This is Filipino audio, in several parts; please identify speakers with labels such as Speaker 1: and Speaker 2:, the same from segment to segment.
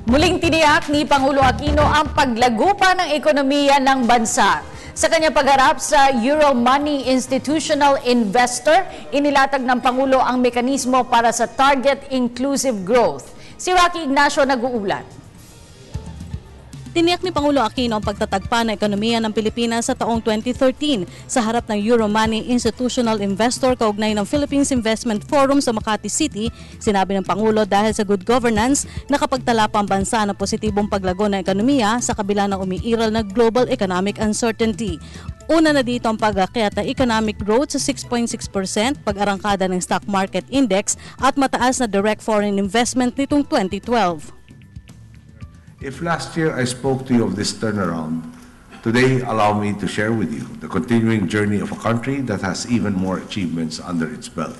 Speaker 1: Muling tiniyak ni Pangulo Aquino ang paglago pa ng ekonomiya ng bansa. Sa kanyang pagharap sa Euromoney Institutional Investor, inilatag ng Pangulo ang mekanismo para sa Target Inclusive Growth. Si Rocky Ignacio nag-uulat.
Speaker 2: Tiniyak ni Pangulo Aquino ang pagtatagpa ng ekonomiya ng Pilipinas sa taong 2013 sa harap ng Euromoney Institutional Investor kaugnay ng Philippines Investment Forum sa Makati City. Sinabi ng Pangulo dahil sa good governance, nakapagtala pa ang bansa ng positibong paglago ng ekonomiya sa kabila ng umiiral na global economic uncertainty. Una na dito ang pag-akyat ng economic growth sa 6.6%, pag-arangkada ng stock market index at mataas na direct foreign investment nitong 2012.
Speaker 3: If last year I spoke to you of this turnaround, today allow me to share with you the continuing journey of a country that has even more achievements under its belt.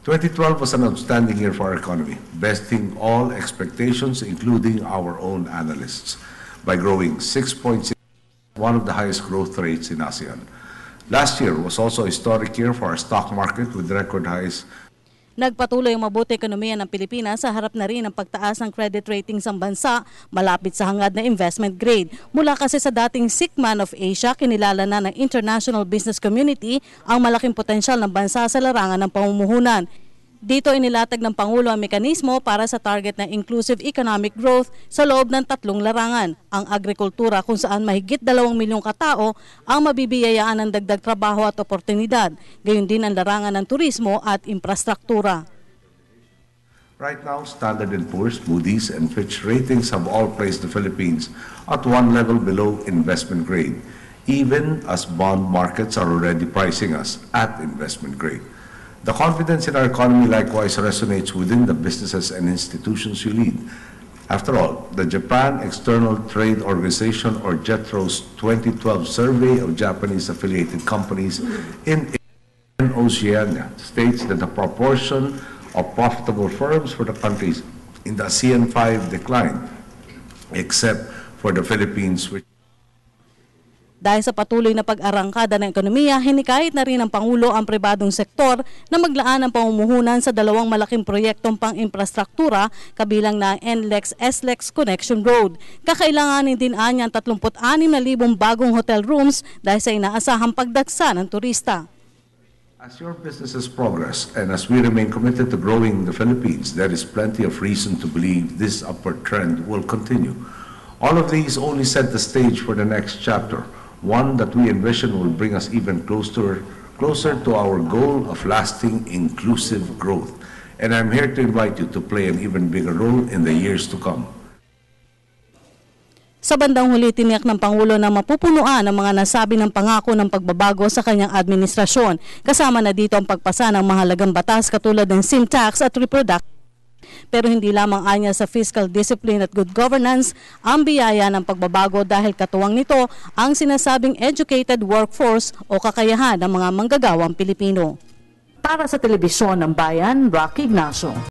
Speaker 3: 2012 was an outstanding year for our economy, besting all expectations, including our own analysts, by growing 6.6%, one of the highest growth rates in ASEAN. Last year was also a historic year for our stock market with record highs.
Speaker 2: Nagpatuloy ang mabuti ekonomiya ng Pilipinas sa harap na rin ng pagtaas ng credit ratings ng bansa, malapit sa hangad na investment grade. Mula kasi sa dating sick man of Asia, kinilala na ng international business community ang malaking potensyal ng bansa sa larangan ng pamumuhunan. Dito inilatag ng Pangulo ang mekanismo para sa target ng inclusive economic growth sa loob ng tatlong larangan. Ang agrikultura kung saan mahigit 2 milyong katao ang mabibiyayaan ng dagdag trabaho at oportunidad. Gayon din ang larangan ng turismo at infrastruktura.
Speaker 3: Right now, Standard & Poor's, Moody's, and Fitch ratings have all placed the Philippines at one level below investment grade, even as bond markets are already pricing us at investment grade. The confidence in our economy likewise resonates within the businesses and institutions you lead. After all, the Japan External Trade Organization, or JETRO's 2012 survey of Japanese-affiliated companies in Oceania states that the proportion of profitable firms for the countries in the ASEAN 5 declined, except for the Philippines, which
Speaker 2: Dahil sa patuloy na pag-arangkada ng ekonomiya, hinikayat na rin ng Pangulo ang pribadong sektor na maglaan ng pamumuhunan sa dalawang malaking proyektong pang-infrastruktura kabilang na NLEX-SLEX Connection Road. Kakailanganin din anya ang 36,000 bagong hotel rooms dahil sa inaasahang pagdagsa ng turista.
Speaker 3: As your businesses progress and as we remain committed to growing the Philippines, there is plenty of reason to believe this upward trend will continue. All of these only set the stage for the next chapter, one that we envision will bring us even closer to our goal of lasting inclusive growth. And I'm here to invite you to play an even bigger role in the years to come.
Speaker 2: Sa bandang huli, tiniyak ng Pangulo na mapupunuan ang mga nasabi ng pangako ng pagbabago sa kanyang administrasyon. Kasama na dito ang pagpasa ng mahalagang batas katulad ng sin tax at reproductive. Pero hindi lamang anya sa fiscal discipline at good governance ang biyaya ng pagbabago dahil katuwang nito ang sinasabing educated workforce o kakayahan ng mga manggagawang Pilipino.
Speaker 1: Para sa Telebisyon ng Bayan, Rocky Ignacio.